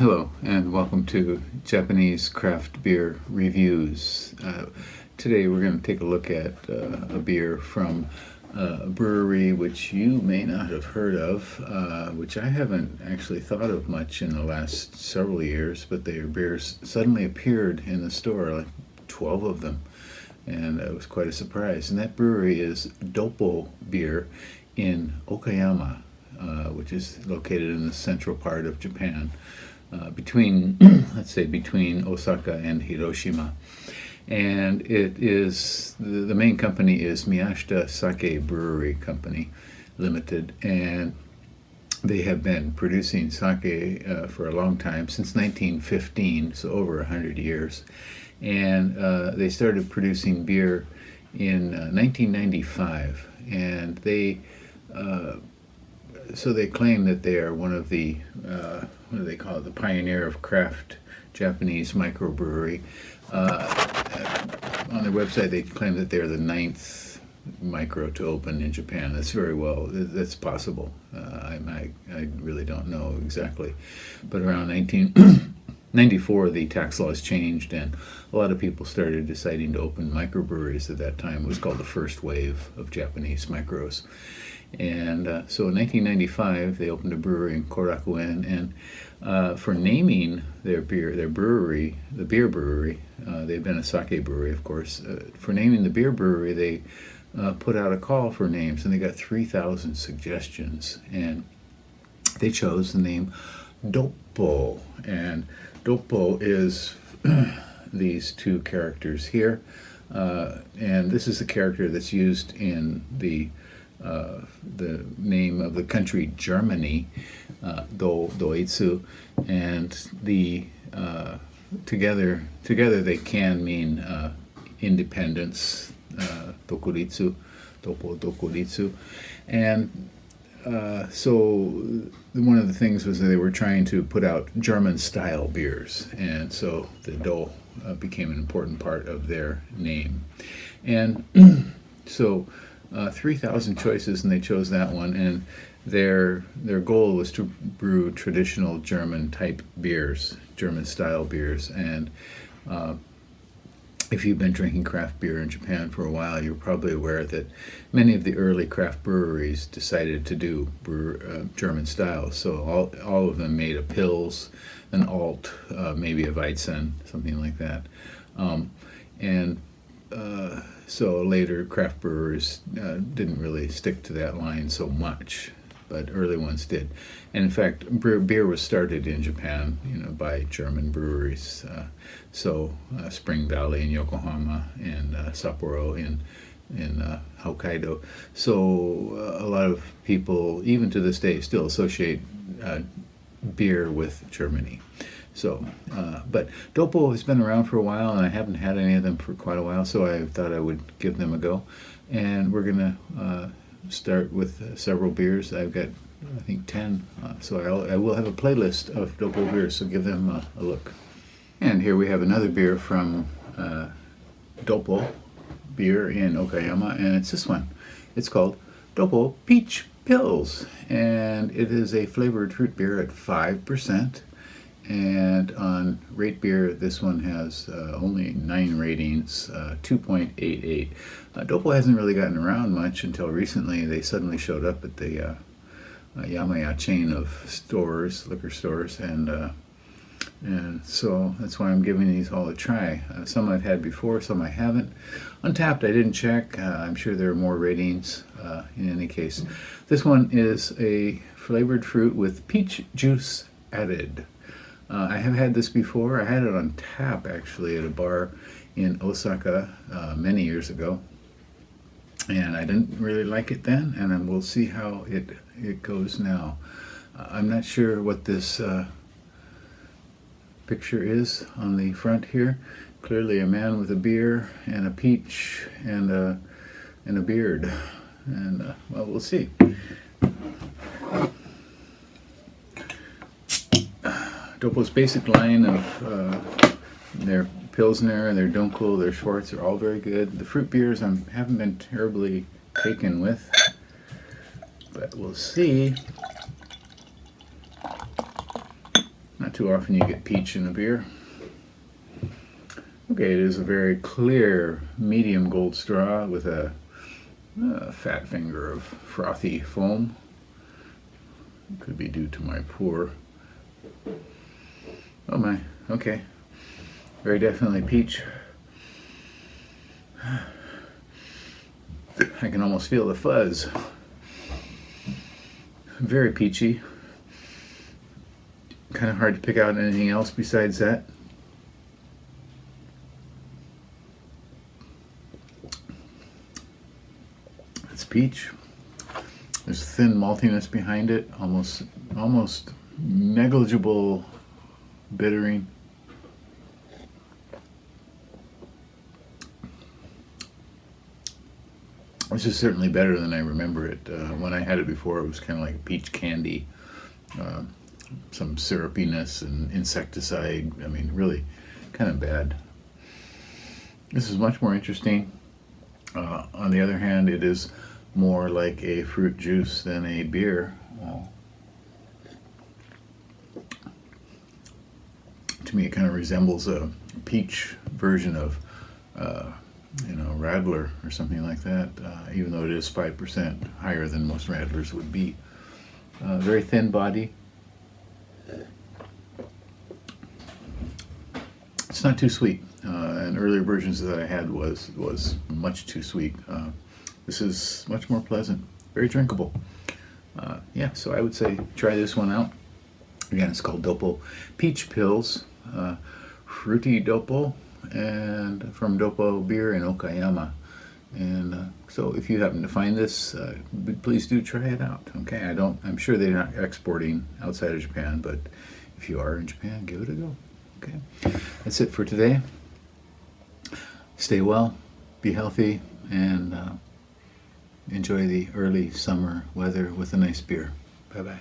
Hello and welcome to Japanese craft beer reviews. Today we're going to take a look at a beer from a brewery which you may not have heard of, which I haven't actually thought of much in the last several years, but their beers suddenly appeared in the store, like 12 of them, and it was quite a surprise. And that brewery is Doppo Beer in Okayama, which is located in the central part of Japan. Between Osaka and Hiroshima. And it is, the main company is宮下Sake Brewery Company Limited, and they have been producing sake for a long time, since 1915, so over 100 years. And they started producing beer in 1995, and they claim that they are one of the what do they call it? The pioneer of craft Japanese microbrewery. On their website, they claim that they're the 9th micro to open in Japan. That's possible. I really don't know exactly, but around 1994, the tax laws changed, and a lot of people started deciding to open microbreweries at that time. It was called the first wave of Japanese micros. And so in 1995, they opened a brewery in Korakuen, and for naming their brewery, the beer brewery, they've been a sake brewery, of course. For naming the beer brewery, they put out a call for names, and they got 3,000 suggestions, and they chose the name Doppo, and Doppo is these two characters here, and this is the character that's used in the name of the country Germany, Doitsu, and the together they can mean independence, Dokuritsu, Doppo Dokuritsu, and so one of the things was that they were trying to put out German-style beers, and so the Do became an important part of their name, and so 3,000 choices, and they chose that one, and their goal was to brew traditional German-type beers, German-style beers, and if you've been drinking craft beer in Japan for a while, you're probably aware that many of the early craft breweries decided to do German style. So all of them made a Pils, an Alt, maybe a Weizen, something like that. So later craft brewers didn't really stick to that line so much, but early ones did. And in fact, beer was started in Japan, by German breweries. Spring Valley in Yokohama and Sapporo in Hokkaido. So a lot of people, even to this day, still associate beer with Germany. So, but Doppo has been around for a while, and I haven't had any of them for quite a while, so I thought I would give them a go. And we're going to start with several beers. I've got, I think, 10, so I will have a playlist of Doppo beers, so give them a look. And here we have another beer from Doppo Beer in Okayama, and it's this one. It's called Doppo Peach Pils, and it is a flavored fruit beer at 5%. And on Rate Beer, this one has only 9 ratings, 2.88. Doppo hasn't really gotten around much until recently. They suddenly showed up at the Yamaya chain of stores, liquor stores, and so that's why I'm giving these all a try. Some I've had before, some I haven't. Untapped, I didn't check. I'm sure there are more ratings. In any case, this one is a flavored fruit with peach juice added. I have had this before. I had it on tap, actually, at a bar in Osaka many years ago. And I didn't really like it then, and we'll see how it goes now. I'm not sure what this picture is on the front here. Clearly a man with a beer and a peach and a beard. And, well, we'll see. Doppo's basic line of their Pilsner, their Dunkel, their Schwartz are all very good. The fruit beers I haven't been terribly taken with, but we'll see. Not too often you get peach in a beer. Okay, it is a very clear medium gold straw with a fat finger of frothy foam. It could be due to my pour. Oh my, okay. Very definitely peach. I can almost feel the fuzz. Very peachy. Kind of hard to pick out anything else besides that. It's peach. There's thin maltiness behind it, almost negligible bittering. This is certainly better than I remember it. When I had it before, it was kind of like peach candy, some syrupiness and insecticide. I mean, really kind of bad. This is much more interesting. On the other hand, it is more like a fruit juice than a beer. To me, it kind of resembles a peach version of Radler or something like that, even though it is 5% higher than most Radlers would be. Very thin body. It's not too sweet. And earlier versions that I had was much too sweet. This is much more pleasant, very drinkable. Yeah, so I would say try this one out. Again, it's called Doppo Peach Pils, fruity Doppo, and from Doppo Beer in Okayama. And so if you happen to find this, please do try it out. Okay, I'm sure they're not exporting outside of Japan, but if you are in Japan, give it a go. Okay, that's it for today. Stay well, be healthy, and enjoy the early summer weather with a nice beer. Bye-bye.